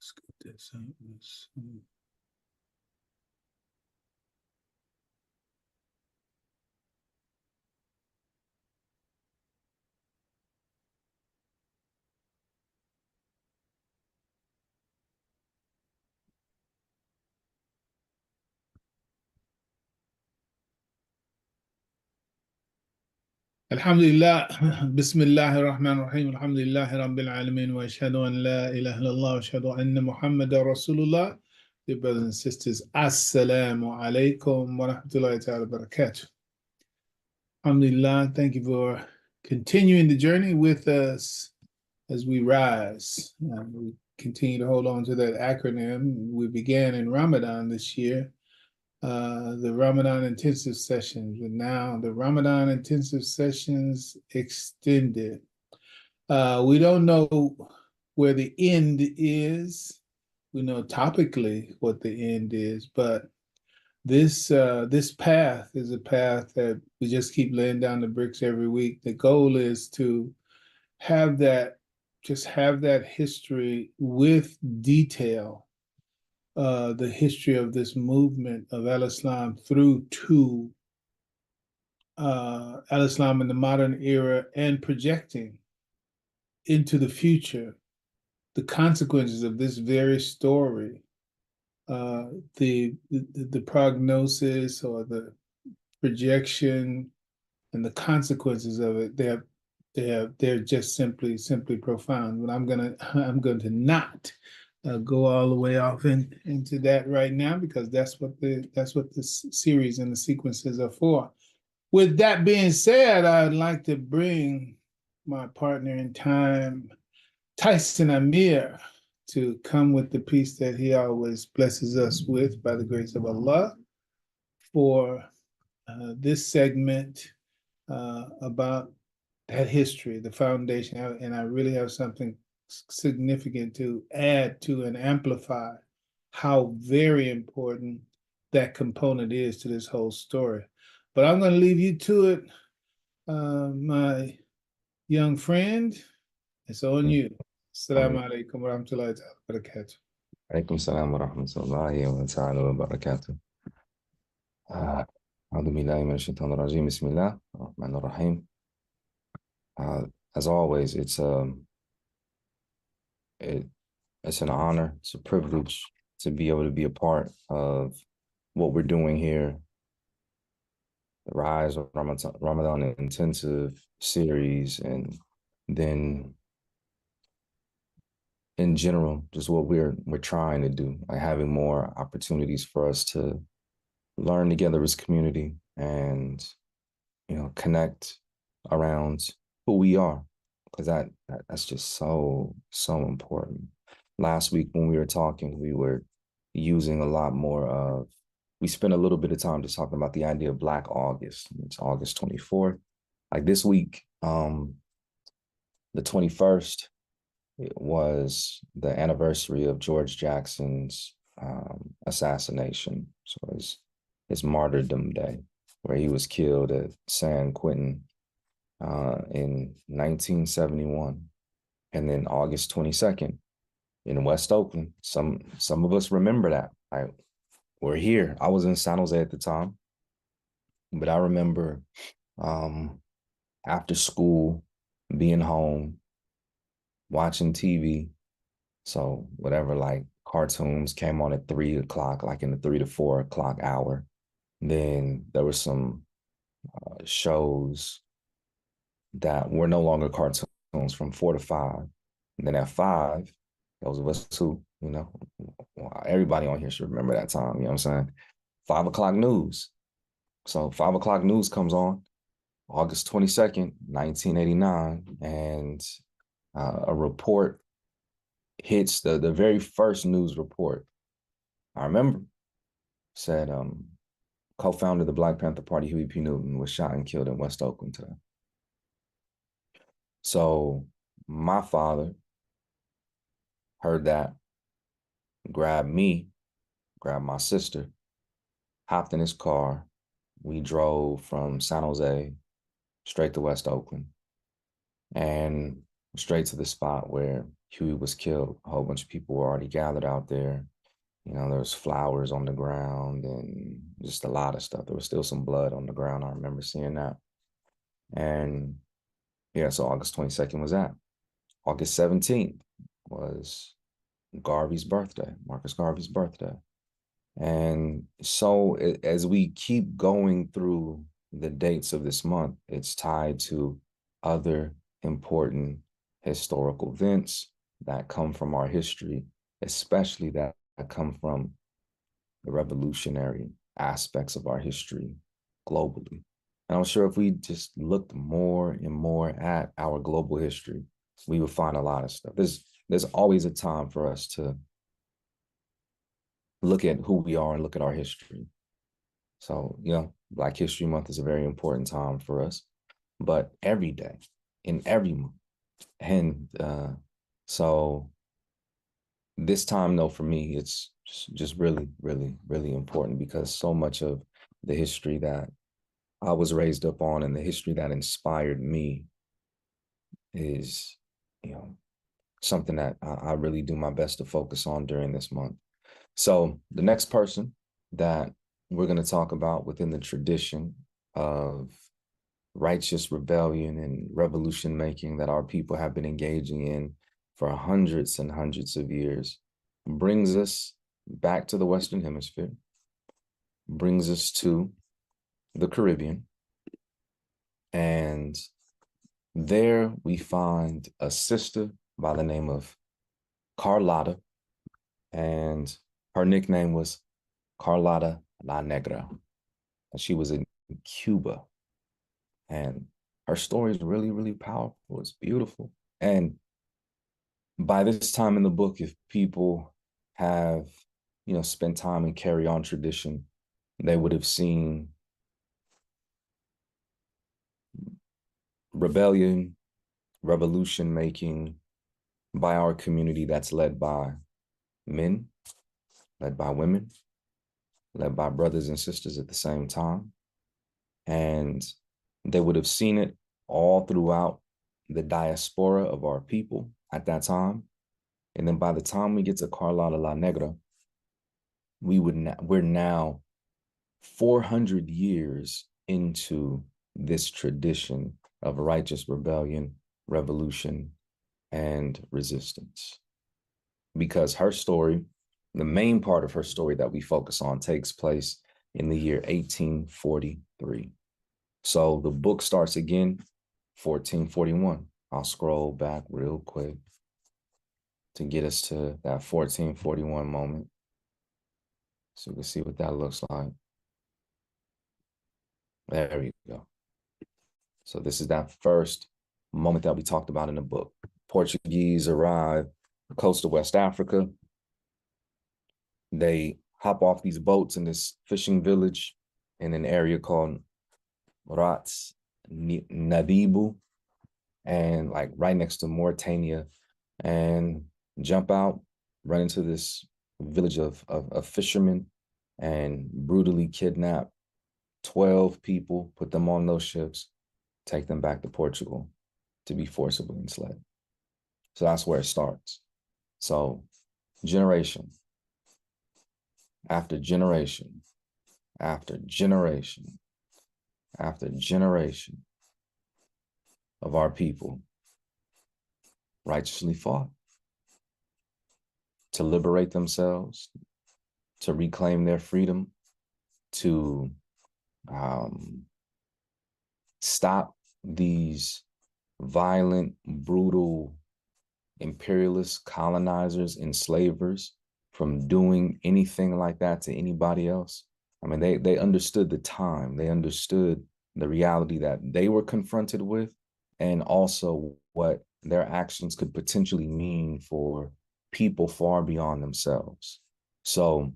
Let's get this out. Let's see. Alhamdulillah, Bismillahir Rahmanir Rahim, Alhamdulillahi Rabbil Alamin, wa ashhadu an la ilaha illallah, wa ashhadu anna Muhammadan Rasulullah. Dear brothers and sisters, Assalamu alaikum wa rahmatullahi ta'ala wa barakatuh. Alhamdulillah, thank you for continuing the journey with us as we rise. We continue to hold on to that acronym we began in Ramadan this year. The Ramadan Intensive Sessions, but now the Ramadan Intensive Sessions extended. We don't know where the end is. We know topically what the end is, but this path is a path that we just keep laying down the bricks every week. The goal is to have that, just have that history with detail. The history of this movement of Al-Islam through to Al-Islam in the modern era and projecting into the future the consequences of this very story, the prognosis or the projection and the consequences of it. They're just simply profound. But I'm going to not go all the way off into that right now, because that's what the series and the sequences are for. With that being said, I'd like to bring my partner in time, Tyson Amir, to come with the piece that he always blesses us with by the grace of Allah for this segment about that history, the foundation. And I really have something significant to add to and amplify how very important that component is to this whole story. But I'm going to leave you to it, my young friend. It's on you. Assalamu alaikum wa rahmatullahi wa barakatuh. Alaikum salam wa rahmatullahi wa ta'ala wa barakatuh. A'udhu billahi minash shaitanir rajim. Bismillah ar-Rahmanir Rahim. As always, it's an honor, it's a privilege to be able to be a part of what we're doing here, the Rise of Ramadan Intensive Series, and then in general, just what we're trying to do, like having more opportunities for us to learn together as community and, connect around who we are, because that's just so important. Last week when we were talking, we were using a lot more of, we spent a little bit of time just talking about the idea of Black August. It's August 24th. Like this week, the 21st, it was the anniversary of George Jackson's assassination. So his martyrdom day, where he was killed at San Quentin in 1971. And then August 22nd in West Oakland. Some of us remember that. We're here. I was in San Jose at the time, but I remember after school, being home, watching TV. So whatever, like cartoons came on at 3 o'clock, like in the 3 to 4 o'clock hour. Then there were some shows that were no longer cartoons from 4 to 5. And then at 5, those of us who, everybody on here should remember that time, you know what I'm saying? 5 o'clock news. So 5 o'clock news comes on August 22nd, 1989. And a report hits the very first news report. I remember said co-founder of the Black Panther Party, Huey P. Newton, was shot and killed in West Oakland today. So my father heard that, grabbed my sister, hopped in his car. We drove from San Jose straight to West Oakland. And straight to the spot where Huey was killed. A whole bunch of people were already gathered out there. You know, there was flowers on the ground and just a lot of stuff. There was still some blood on the ground. I remember seeing that. And yeah, so August 22nd was that. August 17th was Garvey's birthday, Marcus Garvey's birthday. And so as we keep going through the dates of this month, it's tied to other important historical events that come from our history, especially that come from the revolutionary aspects of our history globally. And I'm sure if we just looked more and more at our global history, we would find a lot of stuff. There's always a time for us to look at who we are and look at our history. So, you know, Black History Month is a very important time for us, but every day, in every month. And so this time, though, for me, it's just really, really, really important because so much of the history that I was raised up on and the history that inspired me is, you know, something that I really do my best to focus on during this month. So the next person that we're going to talk about within the tradition of righteous rebellion and revolution making that our people have been engaging in for hundreds and hundreds of years brings us back to the Western Hemisphere, brings us to the Caribbean. And there we find a sister by the name of Carlota, and her nickname was Carlota La Negra. And she was in Cuba. And her story is really, really powerful. It's beautiful. And by this time in the book, if people have, you know, spent time in Carry On tradition, they would have seen rebellion, revolution making by our community that's led by men, led by women, led by brothers and sisters at the same time. And they would have seen it all throughout the diaspora of our people at that time. And then by the time we get to Carlota La Negra, we're now 400 years into this tradition of righteous rebellion, revolution, and resistance. Because her story, the main part of her story that we focus on, takes place in the year 1843. So the book starts again, 1441. I'll scroll back real quick to get us to that 1441 moment, so we can see what that looks like. There we go. So this is that first moment that we talked about in the book. Portuguese arrive the coast of West Africa. They hop off these boats in this fishing village in an area called Rats Nadibu, and like right next to Mauritania, and jump out, run into this village of fishermen, and brutally kidnap 12 people, put them on those ships, take them back to Portugal to be forcibly enslaved. So that's where it starts. So generation after generation after generation after generation of our people righteously fought to liberate themselves, to reclaim their freedom, to stop these violent, brutal, imperialist colonizers, enslavers from doing anything like that to anybody else. I mean, they understood the time. They understood the reality that they were confronted with, and also what their actions could potentially mean for people far beyond themselves. So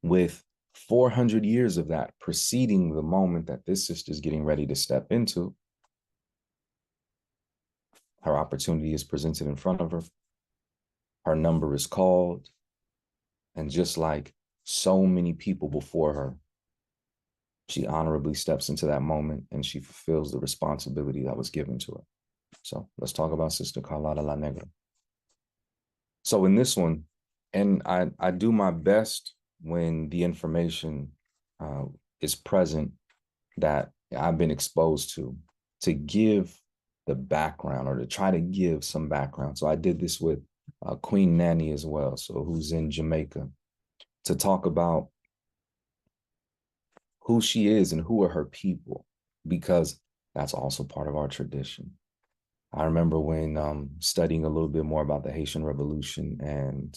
with 400 years of that preceding the moment that this sister's getting ready to step into, her opportunity is presented in front of her. Her number is called. And just like so many people before her, she honorably steps into that moment and she fulfills the responsibility that was given to her. So let's talk about Sister Carlota La Negra. So in this one, and I do my best when the information is present that I've been exposed to give the background or to try to give some background. So I did this with Queen Nanny as well, so who's in Jamaica, to talk about who she is and who are her people, because that's also part of our tradition. I remember when studying a little bit more about the Haitian Revolution, and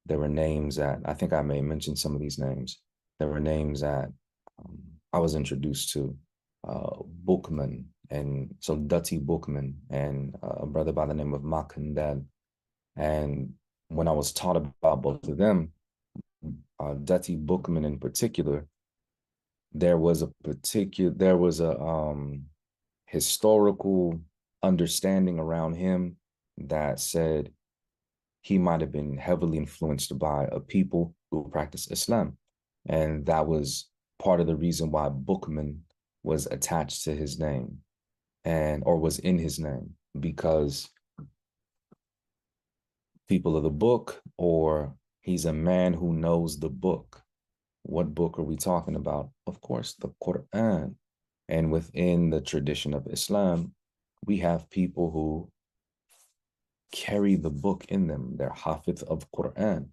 there were names that I think I may mention some of these names. There were names that I was introduced to, Bookman, and so Dutty Bookman, and a brother by the name of Makandel. And when I was taught about both of them, Dutty Bookman in particular, there was a historical understanding around him that said he might have been heavily influenced by a people who practice Islam. And that was part of the reason why Bookman was attached to his name, and or was in his name, because people of the book, or he's a man who knows the book. What book are we talking about? Of course, the Quran. And within the tradition of Islam, we have people who carry the book in them. They're hafiz of Quran.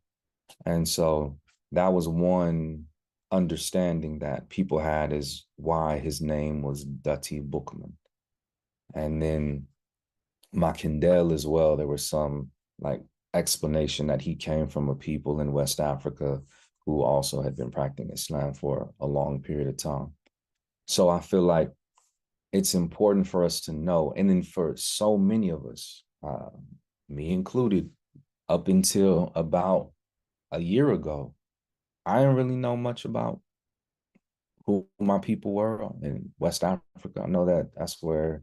And so that was one understanding that people had, is why his name was Dutty Bookman. And then Makindel as well, there was some like explanation that he came from a people in West Africa who also had been practicing Islam for a long period of time. So I feel like it's important for us to know. And then for so many of us, me included, up until about a year ago, I didn't really know much about who my people were in West Africa. I know that that's where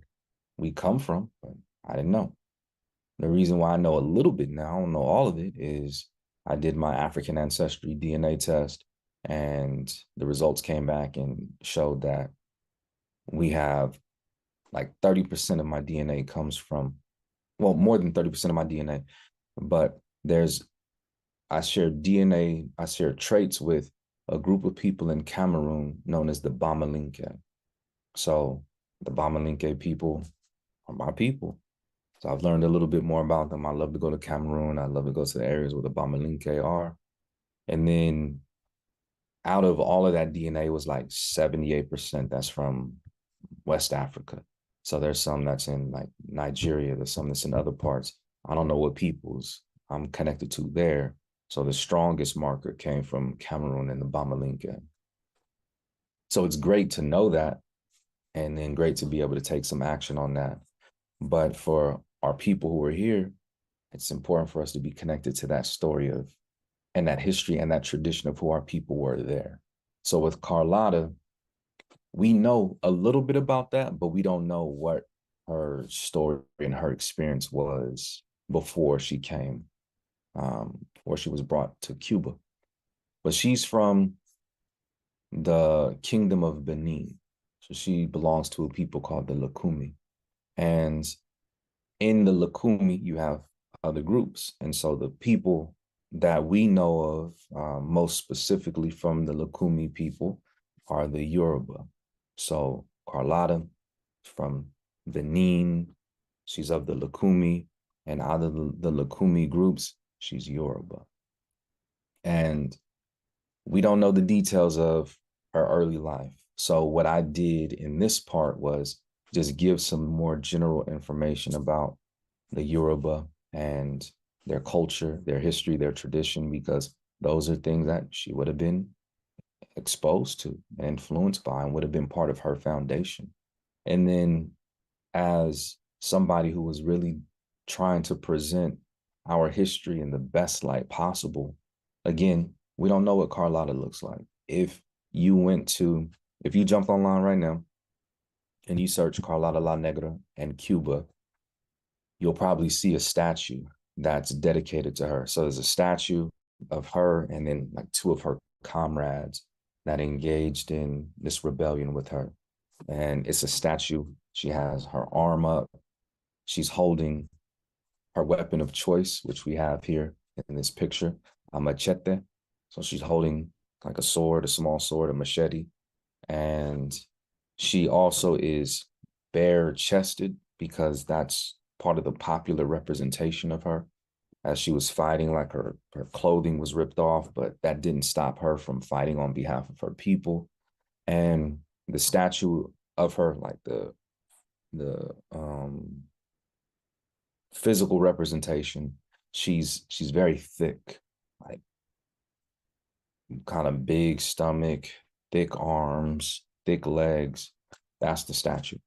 we come from, but I didn't know. The reason why I know a little bit now, I don't know all of it, is I did my African ancestry DNA test, and the results came back and showed that we have like 30% of my DNA comes from, well, more than 30% of my DNA, but I share DNA, I share traits with a group of people in Cameroon known as the Bamalinke. So the Bamalinke people are my people. So I've learned a little bit more about them. I love to go to Cameroon. I love to go to the areas where the Bamalinke are. And then out of all of that DNA was like 78% that's from West Africa. So there's some that's in like Nigeria, there's some that's in other parts. I don't know what peoples I'm connected to there. So the strongest marker came from Cameroon and the Bamalinke. So it's great to know that, and then great to be able to take some action on that. But for our people who are here, it's important for us to be connected to that story of, and that history and that tradition of who our people were there. So with Carlota, we know a little bit about that, but we don't know what her story and her experience was before she came, or she was brought to Cuba. But she's from the Kingdom of Benin. So she belongs to a people called the Lakumi. And in the Lakumi, you have other groups. And so the people that we know of, most specifically from the Lakumi people, are the Yoruba. So Carlota from Benin, she's of the Lakumi, and out of the Lakumi groups, she's Yoruba. And we don't know the details of her early life. So what I did in this part was just give some more general information about the Yoruba and their culture, their history, their tradition, because those are things that she would have been exposed to and influenced by and would have been part of her foundation. And then as somebody who was really trying to present our history in the best light possible, again, we don't know what Carlota looks like. If you jump online right now and you search Carlota La Negra and Cuba, you'll probably see a statue that's dedicated to her. So there's a statue of her and then like two of her comrades that engaged in this rebellion with her. And it's a statue. She has her arm up. she's holding her weapon of choice, which we have here in this picture, a machete. So she's holding like a sword, a small sword, a machete. And she also is bare chested because that's part of the popular representation of her. As she was fighting, like her clothing was ripped off, but that didn't stop her from fighting on behalf of her people. And the statue of her, like the physical representation, she's very thick, like kind of big stomach, thick arms, thick legs. That's the statue.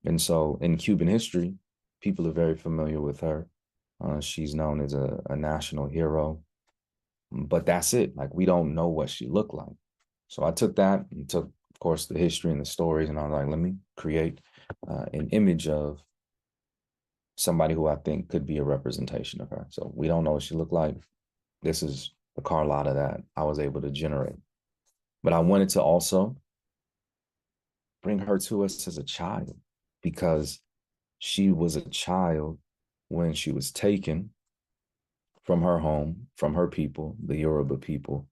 And so in Cuban history, people are very familiar with her. She's known as a national hero, but that's it. Like, we don't know what she looked like. So I took that and took, of course, the history and the stories, and I was like, let me create an image of somebody who I think could be a representation of her. So we don't know what she looked like. This is the Carlota that I was able to generate. But I wanted to also bring her to us as a child, because she was a child when she was taken from her home, from her people, the Yoruba people,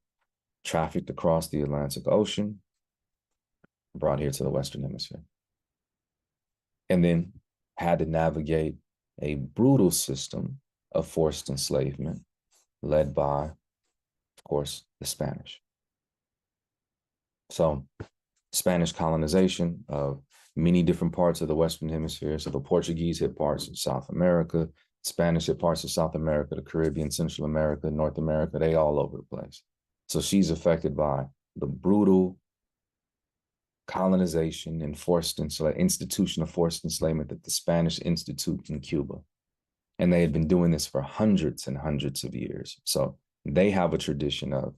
trafficked across the Atlantic Ocean, brought here to the Western Hemisphere, and then had to navigate a brutal system of forced enslavement led by, of course, the Spanish. So Spanish colonization of many different parts of the Western Hemisphere. So the Portuguese hit parts of South America, Spanish hit parts of South America, the Caribbean, Central America, North America, they all over the place. So she's affected by the brutal colonization and institution of forced enslavement that the Spanish institute in Cuba. And they had been doing this for hundreds and hundreds of years. So they have a tradition of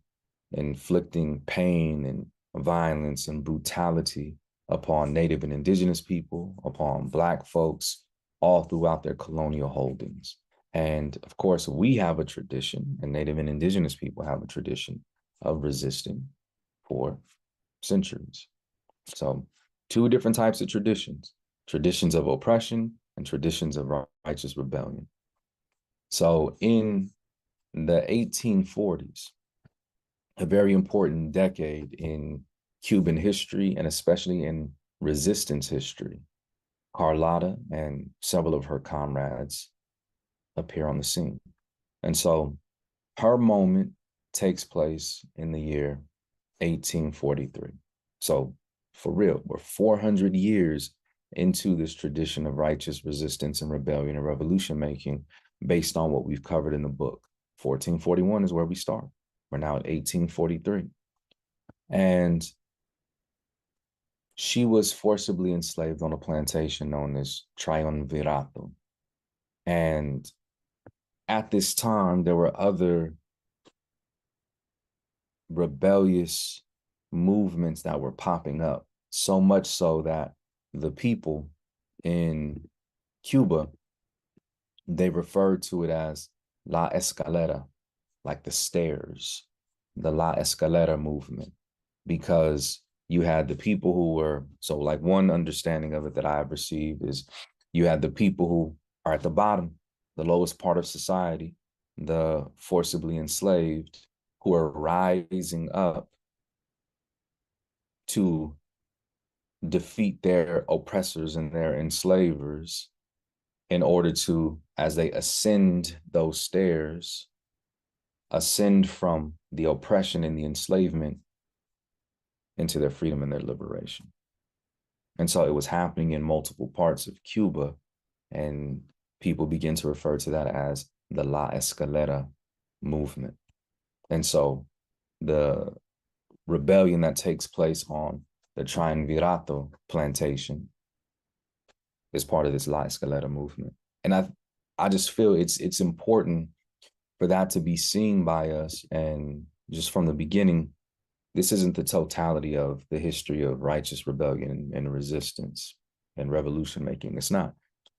inflicting pain and violence and brutality upon Native and Indigenous people, upon Black folks, all throughout their colonial holdings. And of course, we have a tradition, and Native and Indigenous people have a tradition of resisting for centuries. So, two different types of traditions of oppression and traditions of righteous rebellion. So, in the 1840s, a very important decade in Cuban history and especially in resistance history, Carlota and several of her comrades appear on the scene. And so her moment takes place in the year 1843. So for real, we're 400 years into this tradition of righteous resistance and rebellion and revolution making based on what we've covered in the book. 1441 is where we start. We're now at 1843. And she was forcibly enslaved on a plantation known as Triunvirato. And at this time, there were other rebellious movements that were popping up, so much so that the people in Cuba, they referred to it as La Escalera, like the stairs, the La Escalera movement, because you had the people who were, so like one understanding of it that I've received is you had the people who are at the bottom, the lowest part of society, the forcibly enslaved, who are rising up to defeat their oppressors and their enslavers in order to, as they ascend those stairs, ascend from the oppression and the enslavement into their freedom and their liberation. And so it was happening in multiple parts of Cuba, and people begin to refer to that as the La Escalera movement. And so the rebellion that takes place on the Triunvirato plantation is part of this La Escalera movement. And I just feel it's important for that to be seen by us. And just from the beginning, this isn't the totality of the history of righteous rebellion and resistance and revolution making. It's not.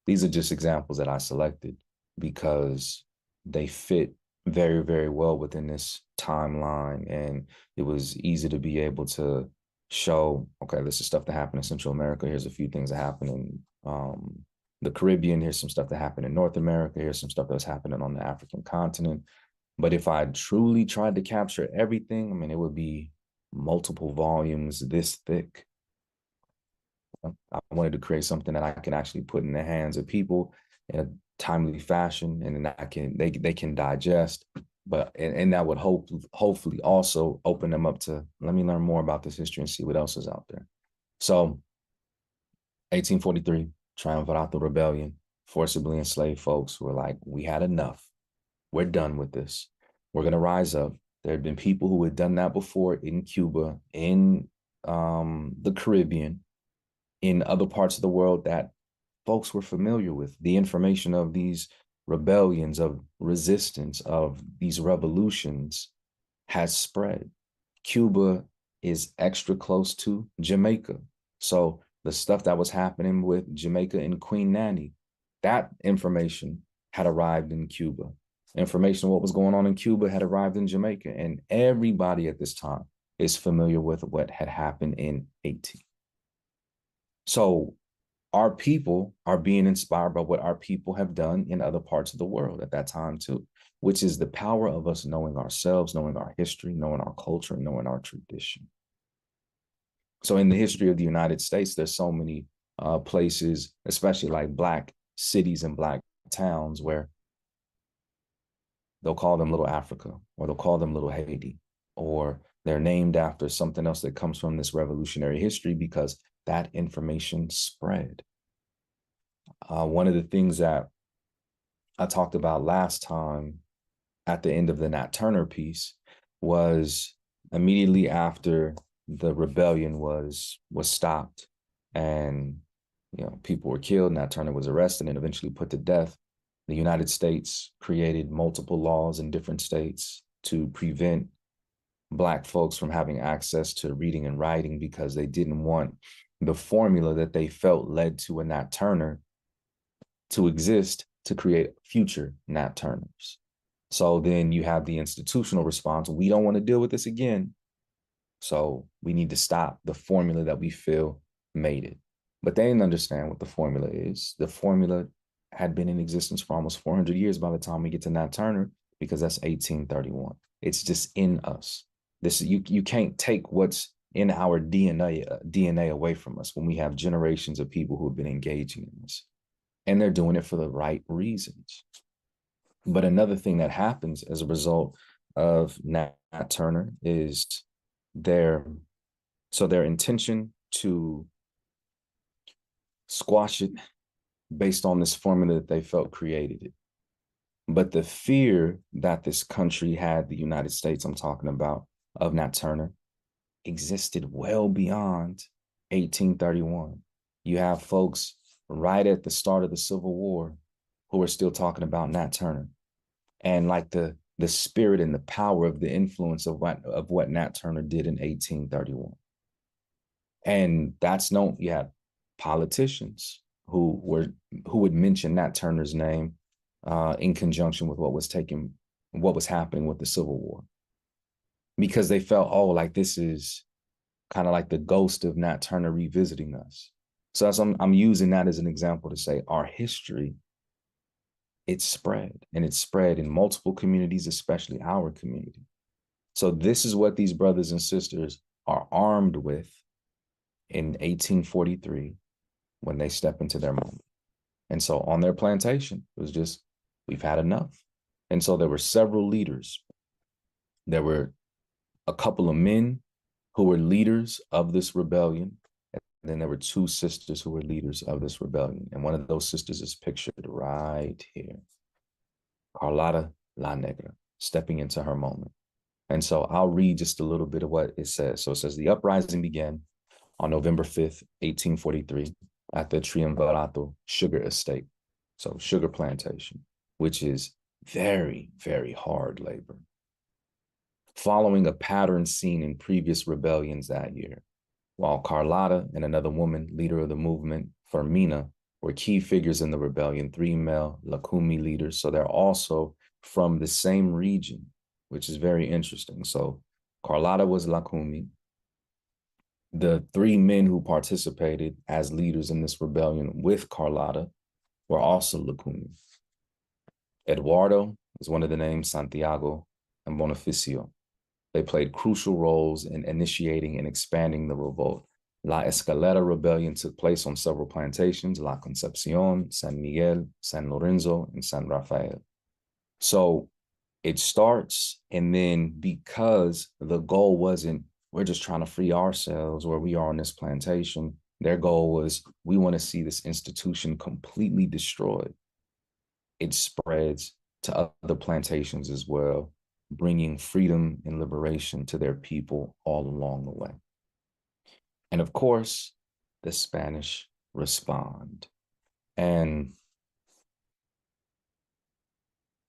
These are just examples that I selected because they fit very, very well within this timeline. And it was easy to be able to show, okay, this is stuff that happened in Central America. Here's a few things that happened in the Caribbean. Here's some stuff that happened in North America. Here's some stuff that was happening on the African continent. But if I truly tried to capture everything, I mean, it would be multiple volumes this thick. I wanted to create something that I can actually put in the hands of people in a timely fashion, and then they can digest. But and that would hopefully also open them up to, let me learn more about this history and see what else is out there. So 1843, Triumvirato Rebellion, forcibly enslaved folks who were like, we had enough. We're done with this. We're going to rise up. There had been people who had done that before in Cuba, in the Caribbean, in other parts of the world that folks were familiar with. The information of these rebellions, of resistance, of these revolutions has spread. Cuba is extra close to Jamaica. So the stuff that was happening with Jamaica and Queen Nanny, that information had arrived in Cuba. Information of what was going on in Cuba had arrived in Jamaica. And everybody at this time is familiar with what had happened in Haiti. So our people are being inspired by what our people have done in other parts of the world at that time too, which is the power of us knowing ourselves, knowing our history, knowing our culture, and knowing our tradition. So in the history of the United States, there's so many places, especially like Black cities and Black towns, where they'll call them Little Africa, or they'll call them Little Haiti, or they're named after something else that comes from this revolutionary history because that information spread. One of the things that I talked about last time at the end of the Nat Turner piece was immediately after the rebellion was stopped and people were killed, Nat Turner was arrested and eventually put to death. The United States created multiple laws in different states to prevent Black folks from having access to reading and writing because they didn't want the formula that they felt led to a Nat Turner to exist to create future Nat Turners. So then you have the institutional response. We don't want to deal with this again. So we need to stop the formula that we feel made it. But they didn't understand what the formula is. The formula had been in existence for almost 400 years by the time we get to Nat Turner, because that's 1831. It's just in us. This you can't take what's in our DNA away from us when we have generations of people who have been engaging in this. And they're doing it for the right reasons. But another thing that happens as a result of Nat Turner is their intention to squash it based on this formula that they felt created it. But the fear that this country had, the United States I'm talking about, of Nat Turner, existed well beyond 1831. You have folks right at the start of the Civil War who are still talking about Nat Turner and like the spirit and the power of the influence of what Nat Turner did in 1831. And that's known. You have politicians who would mention Nat Turner's name in conjunction with what was happening with the Civil War, because they felt, oh, like this is kind of like the ghost of Nat Turner revisiting us. So I'm using that as an example to say our history, it's spread, and it's spread in multiple communities, especially our community. So this is what these brothers and sisters are armed with in 1843 when they step into their moment. And so on their plantation, it was just, we've had enough. And so there were several leaders. There were a couple of men who were leaders of this rebellion. And then there were two sisters who were leaders of this rebellion. And one of those sisters is pictured right here. Carlota La Negra, stepping into her moment. And so I'll read just a little bit of what it says. So it says, the uprising began on November 5th, 1843, at the Triumvirato sugar estate. So sugar plantation, which is very, very hard labor. Following a pattern seen in previous rebellions that year, while Carlota and another woman, leader of the movement, Fermina, were key figures in the rebellion, 3 male Lakumi leaders. So they're also from the same region, which is very interesting. So Carlota was Lakumi. The 3 men who participated as leaders in this rebellion with Carlota were also Lukumi. Eduardo is one of the names, Santiago, and Bonifacio. They played crucial roles in initiating and expanding the revolt. La Escalera Rebellion took place on several plantations, La Concepcion, San Miguel, San Lorenzo, and San Rafael. So it starts, and then because the goal wasn't, we're just trying to free ourselves where we are on this plantation, their goal was, we want to see this institution completely destroyed. It spreads to other plantations as well, bringing freedom and liberation to their people all along the way. And of course, the Spanish respond. And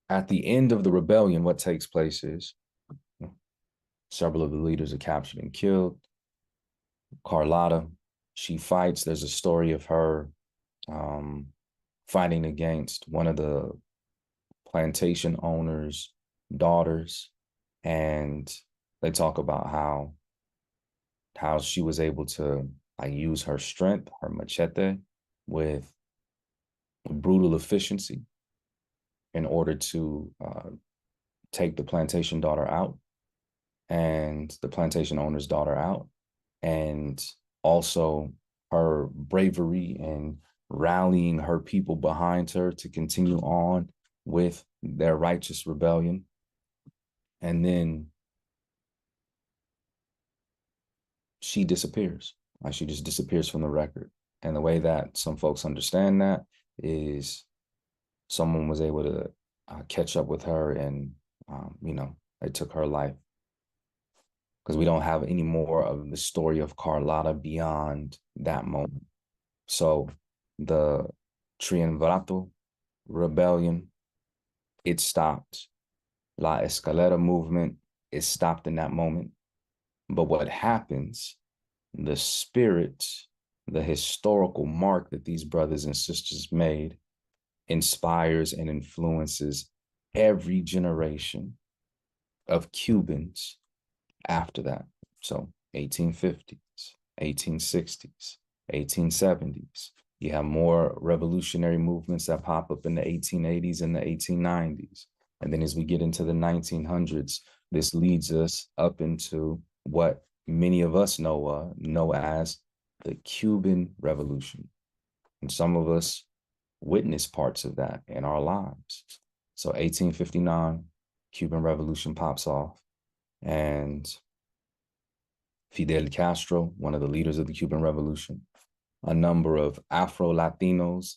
at the end of the rebellion, what takes place is several of the leaders are captured and killed. Carlota, she fights. There's a story of her fighting against one of the plantation owners' daughters. And they talk about how she was able to use her strength, her machete, with brutal efficiency in order to take the plantation daughter out and the plantation owner's daughter out. And also her bravery and rallying her people behind her to continue on with their righteous rebellion. And then she disappears. She just disappears from the record. And the way that some folks understand that is someone was able to catch up with her, and they took her life, because we don't have any more of the story of Carlota beyond that moment. So the Triunvirato rebellion, it stopped. La Escalera movement is stopped in that moment. But what happens, the spirit, the historical mark that these brothers and sisters made, inspires and influences every generation of Cubans after that. So 1850s, 1860s, 1870s. You have more revolutionary movements that pop up in the 1880s and the 1890s. And then as we get into the 1900s, this leads us up into what many of us know as the Cuban Revolution. And some of us witness parts of that in our lives. So 1859, Cuban Revolution pops off, and Fidel Castro, one of the leaders of the Cuban Revolution, a number of Afro-Latinos,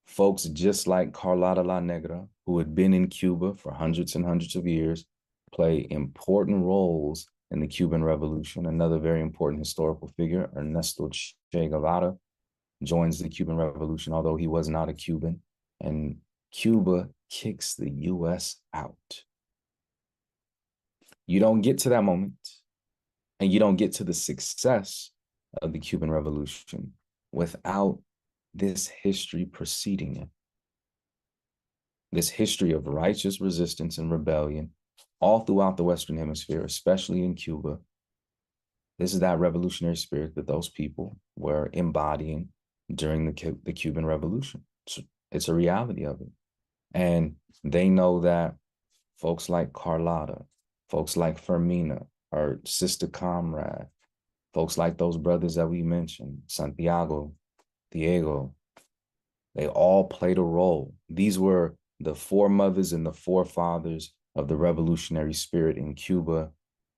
folks just like Carlota La Negra, who had been in Cuba for hundreds and hundreds of years, play important roles in the Cuban Revolution. Another very important historical figure, Ernesto Che Guevara, joins the Cuban Revolution, although he was not a Cuban, and Cuba kicks the US out. You don't get to that moment, and you don't get to the success of the Cuban Revolution without this history preceding it. This history of righteous resistance and rebellion all throughout the Western Hemisphere, especially in Cuba. This is that revolutionary spirit that those people were embodying during the Cuban Revolution. It's a reality of it. And they know that folks like Carlota, folks like Fermina, our sister comrade, folks like those brothers that we mentioned, Santiago, Diego, they all played a role. These were the foremothers and the forefathers of the revolutionary spirit in Cuba.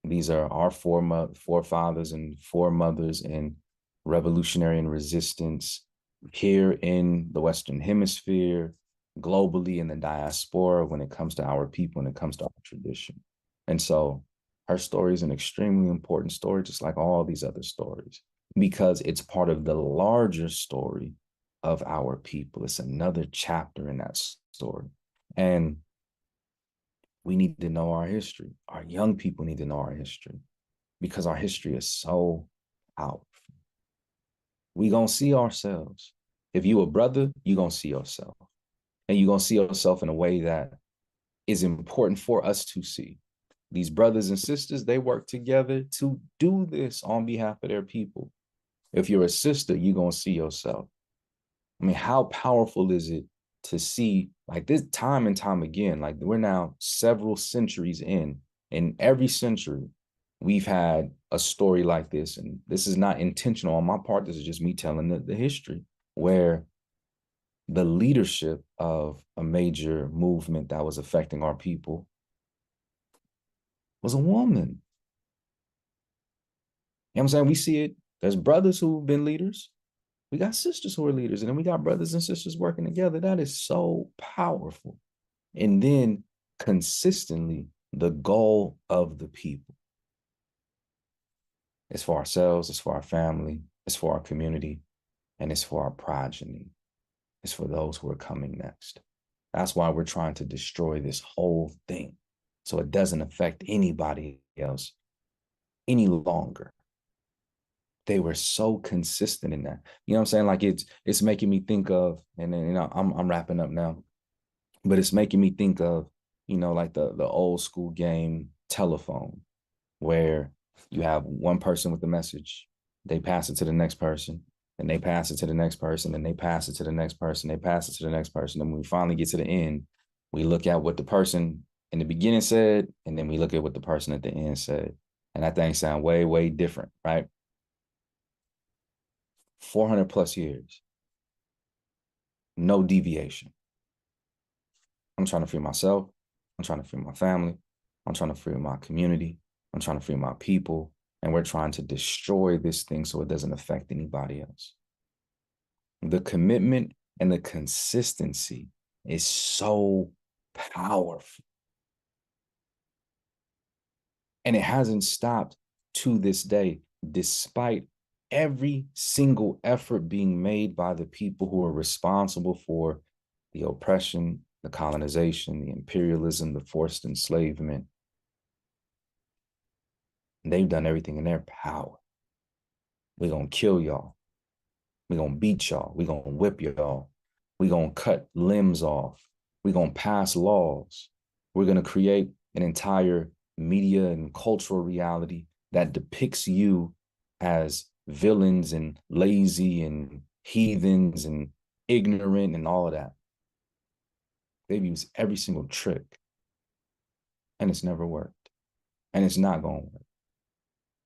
These are our forefathers and foremothers in revolutionary and resistance here in the Western Hemisphere, globally in the diaspora, when it comes to our people, when it comes to our tradition. And so her story is an extremely important story, just like all these other stories, because it's part of the larger story of our people. It's another chapter in that story. And we need to know our history. Our young people need to know our history, because our history is so powerful. We gonna see ourselves. If you a brother, you gonna see yourself. And you're gonna see yourself in a way that is important for us to see. These brothers and sisters, they work together to do this on behalf of their people. If you're a sister, you're gonna see yourself. I mean, how powerful is it to see like this time and time again? Like we're now several centuries in every century, we've had a story like this. And this is not intentional on my part. This is just me telling the history where the leadership of a major movement that was affecting our people was a woman. You know what I'm saying? We see it. There's brothers who've been leaders. We got sisters who are leaders, and then we got brothers and sisters working together. That is so powerful. And then consistently, the goal of the people is for ourselves, it's for our family, it's for our community, and it's for our progeny. It's for those who are coming next. That's why we're trying to destroy this whole thing so it doesn't affect anybody else any longer. They were so consistent in that. You know what I'm saying? Like it's making me think of, and then I'm wrapping up now, but it's making me think of, like the old school game telephone, where you have one person with the message, they pass it to the next person, and they pass it to the next person, and they pass it to the next person, they pass it to the next person. And when we finally get to the end, we look at what the person in the beginning said, and then we look at what the person at the end said. And that thing sound way, way different, right? 400 plus years, no deviation. I'm trying to free myself. I'm trying to free my family. I'm trying to free my community. I'm trying to free my people. And we're trying to destroy this thing so it doesn't affect anybody else. The commitment and the consistency is so powerful. And it hasn't stopped to this day, despite every single effort being made by the people who are responsible for the oppression, the colonization, the imperialism, the forced enslavement. They've done everything in their power. We're going to kill y'all. We're going to beat y'all. We're going to whip y'all. We're going to cut limbs off. We're going to pass laws. We're going to create an entire media and cultural reality that depicts you as villains and lazy and heathens and ignorant and all of that. They've used every single trick, and it's never worked. And it's not going to work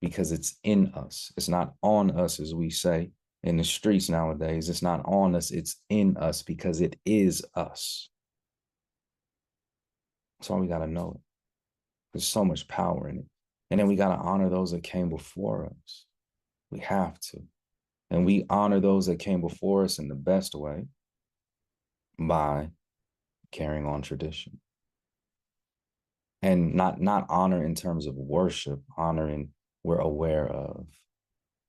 because it's in us. It's not on us, as we say in the streets nowadays. It's not on us, it's in us because it is us. That's why we got to know it. There's so much power in it. And then we got to honor those that came before us. We have to. And we honor those that came before us in the best way by carrying on tradition. And not honor in terms of worship, honoring we're aware of,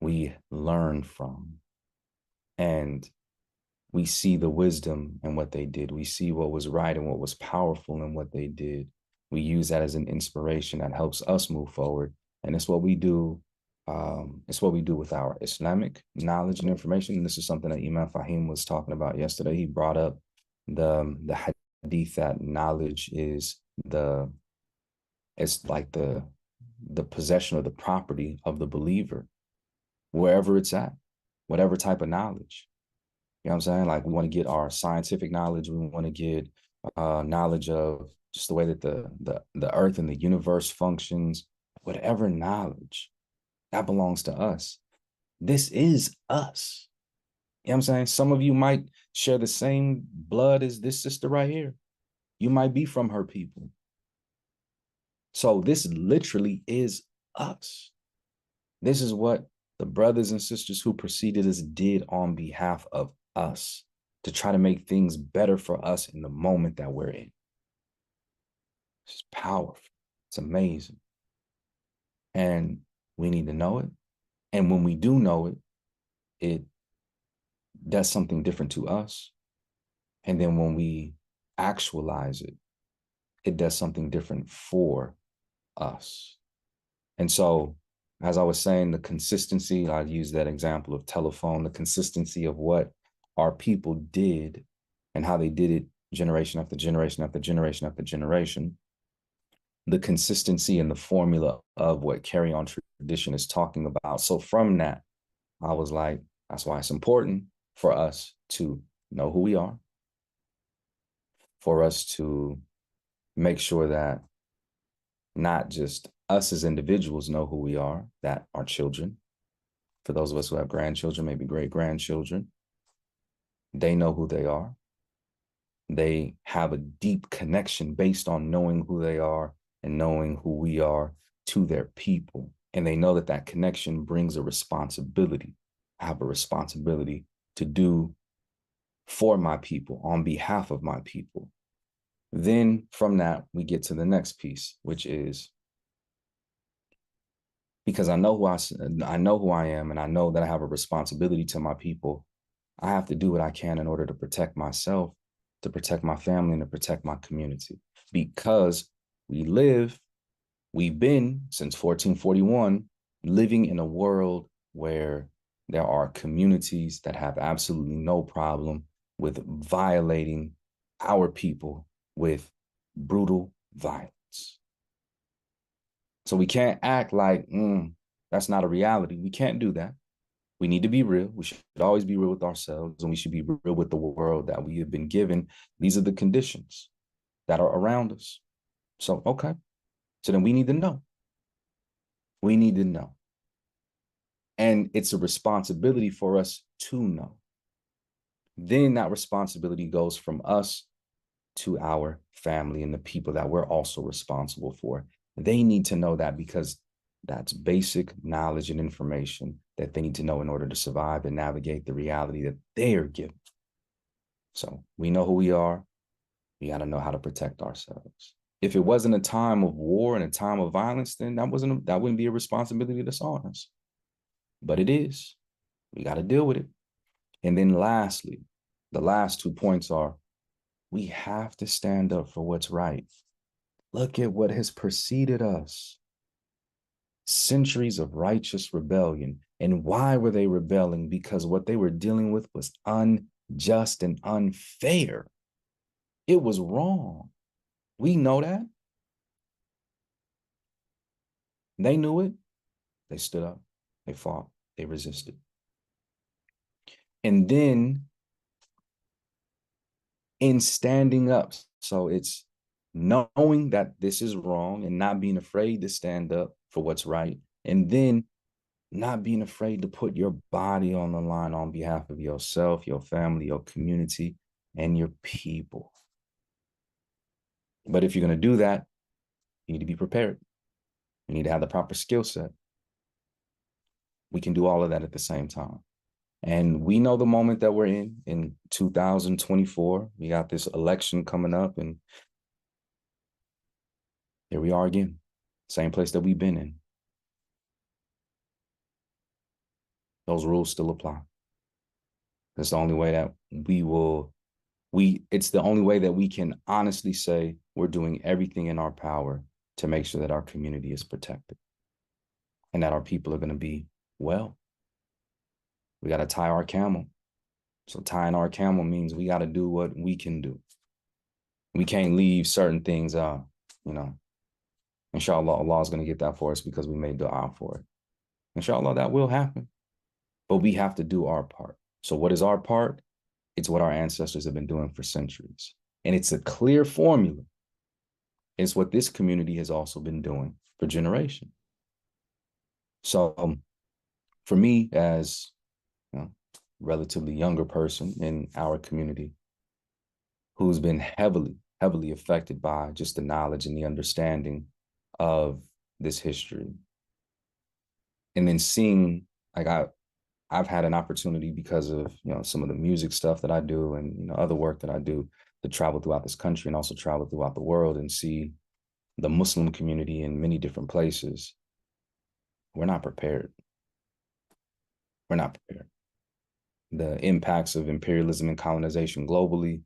we learn from, and we see the wisdom in what they did. We see what was right and what was powerful in what they did. We use that as an inspiration that helps us move forward. And it's what we do. It's what we do with our Islamic knowledge and information. And this is something that Imam Fahim was talking about yesterday. He brought up the hadith that knowledge is it's like the possession of the property of the believer, wherever it's at, whatever type of knowledge. You know what I'm saying? Like we want to get our scientific knowledge. We want to get knowledge of just the way that the earth and the universe functions, whatever knowledge that belongs to us. This is us. You know what I'm saying? Some of you might share the same blood as this sister right here. You might be from her people. So this literally is us. This is what the brothers and sisters who preceded us did on behalf of us to try to make things better for us in the moment that we're in. It's powerful. It's amazing. And we need to know it. And when we do know it, it does something different to us. And then when we actualize it, it does something different for us. And so, as I was saying, the consistency, I use that example of telephone, the consistency of what our people did and how they did it generation after generation after generation after generation. The consistency and the formula of what carry on tradition is talking about. So from that, I was like, that's why it's important for us to know who we are, for us to make sure that not just us as individuals know who we are, that our children, for those of us who have grandchildren, maybe great-grandchildren, they know who they are. They have a deep connection based on knowing who they are and knowing who we are to their people. And they know that that connection brings a responsibility. I have a responsibility to do for my people, on behalf of my people. Then from that, we get to the next piece, which is, because I know who I am, and I know that I have a responsibility to my people, I have to do what I can in order to protect myself, to protect my family, and to protect my community. Because we've been since 1441, living in a world where there are communities that have absolutely no problem with violating our people with brutal violence. So we can't act like that's not a reality. We can't do that. We need to be real. We should always be real with ourselves, and we should be real with the world that we have been given. These are the conditions that are around us. So, okay. So then we need to know. We need to know. And it's a responsibility for us to know. Then that responsibility goes from us to our family and the people that we're also responsible for. They need to know that, because that's basic knowledge and information that they need to know in order to survive and navigate the reality that they are given. So we know who we are. We got to know how to protect ourselves. If it wasn't a time of war and a time of violence, then that wouldn't be a responsibility that's on us. But it is. We got to deal with it. And then lastly, the last 2 points are, we have to stand up for what's right. Look at what has preceded us. Centuries of righteous rebellion. And why were they rebelling? Because what they were dealing with was unjust and unfair. It was wrong. We know that. They knew it. They stood up. They fought. They resisted. And then in standing up, so it's knowing that this is wrong and not being afraid to stand up for what's right, and then not being afraid to put your body on the line on behalf of yourself, your family, your community, and your people. But if you're going to do that, you need to be prepared. You need to have the proper skill set. We can do all of that at the same time. And we know the moment that we're in 2024. We got this election coming up, and here we are again, same place that we've been in. Those rules still apply. It's the only way that it's the only way that we can honestly say we're doing everything in our power to make sure that our community is protected and that our people are going to be well. We got to tie our camel. So tying our camel means we got to do what we can do. We can't leave certain things, inshallah, Allah is going to get that for us because we made dua for it. Inshallah, that will happen. But we have to do our part. So what is our part? It's what our ancestors have been doing for centuries. And it's a clear formula. It's what this community has also been doing for generations. So for me, as relatively younger person in our community who's been heavily affected by just the knowledge and the understanding of this history, and then seeing, like, I've had an opportunity because of some of the music stuff that I do and other work that I do to travel throughout this country and also travel throughout the world and see the Muslim community in many different places. We're not prepared. We're not prepared. The impacts of imperialism and colonization globally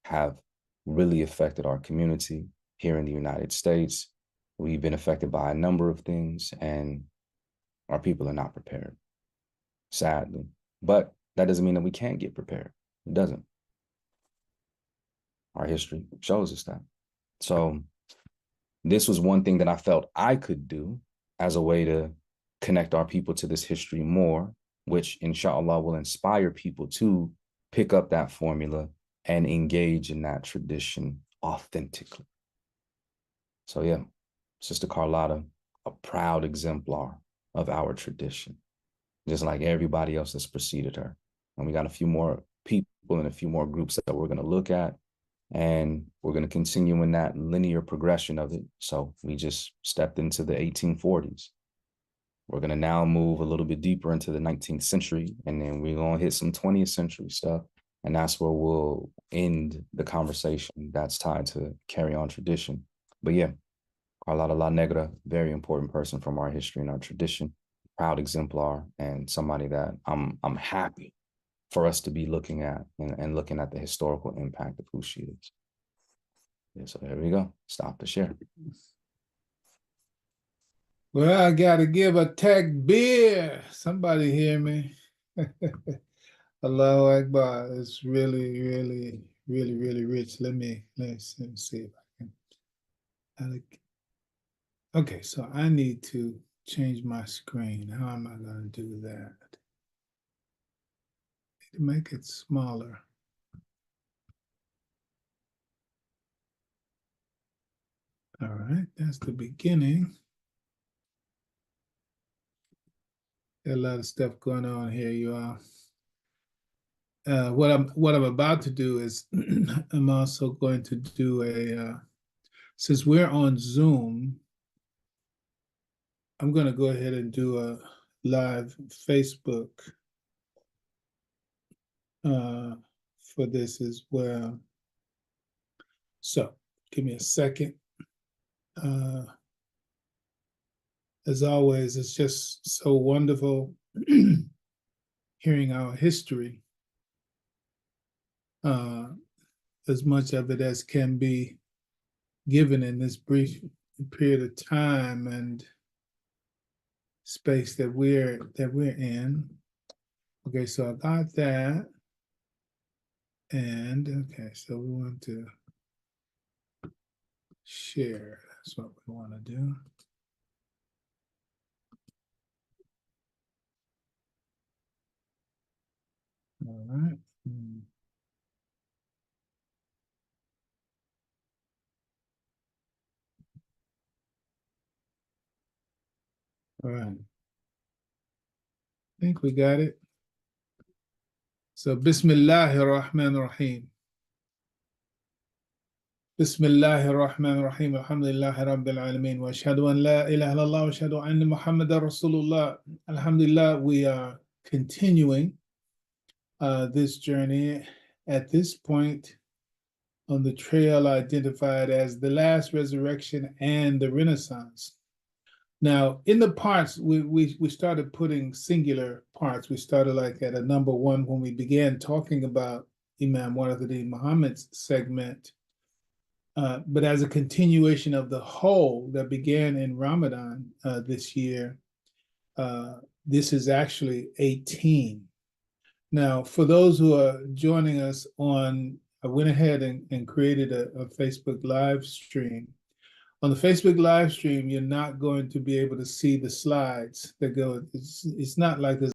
have really affected our community here in the United States. We've been affected by a number of things, and our people are not prepared, sadly. But that doesn't mean that we can't get prepared. It doesn't. Our history shows us that. So this was one thing that I felt I could do as a way to connect our people to this history more, which inshallah will inspire people to pick up that formula and engage in that tradition authentically. So yeah, Sister Carlota, a proud exemplar of our tradition, just like everybody else that's preceded her. And we got a few more people and a few more groups that we're going to look at, and we're going to continue in that linear progression of it. So we just stepped into the 1840s. We're going to now move a little bit deeper into the 19th century, and then we're going to hit some 20th century stuff. And that's where we'll end the conversation that's tied to carry on tradition. But yeah, Carlota La Negra, very important person from our history and our tradition, proud exemplar, and somebody that I'm happy for us to be looking at and looking at the historical impact of who she is. Yeah, so there we go. Stop the share. Well, I gotta give a takbir. Somebody hear me? Allahu Akbar. It's really, really, really, really rich. Let me see if I can. Okay, so I need to change my screen. How am I gonna do that? To make it smaller. All right, that's the beginning. Got a lot of stuff going on here, you all. What I'm about to do is I'm also going to do a since we're on Zoom, I'm going to go ahead and do a live Facebook for this as well. So give me a second. As always, it's just so wonderful hearing our history, as much of it as can be given in this brief period of time and space that we're in. Okay, so I got that. And okay, so we want to share. That's what we want to do. All right. All right. I think we got it. So Bismillahir Rahmanir Rahim. Bismillahir Rahmanir Rahim. Alhamdulillahi Rabbil Alameen. Wa ashhadu an la ilaha illallah wa ashhadu anna Muhammadan Rasulullah. Alhamdulillah, we are continuing this journey at this point on the trail identified as the last resurrection and the Renaissance. Now, in the parts, we started putting singular parts. We started like at a number one when we began talking about Imam Ward-Work Muhammad's segment. But as a continuation of the whole that began in Ramadan this year, this is actually 18. Now, for those who are joining us on, I went ahead and created a Facebook live stream. On the Facebook live stream, you're not going to be able to see the slides that go. It's not like there's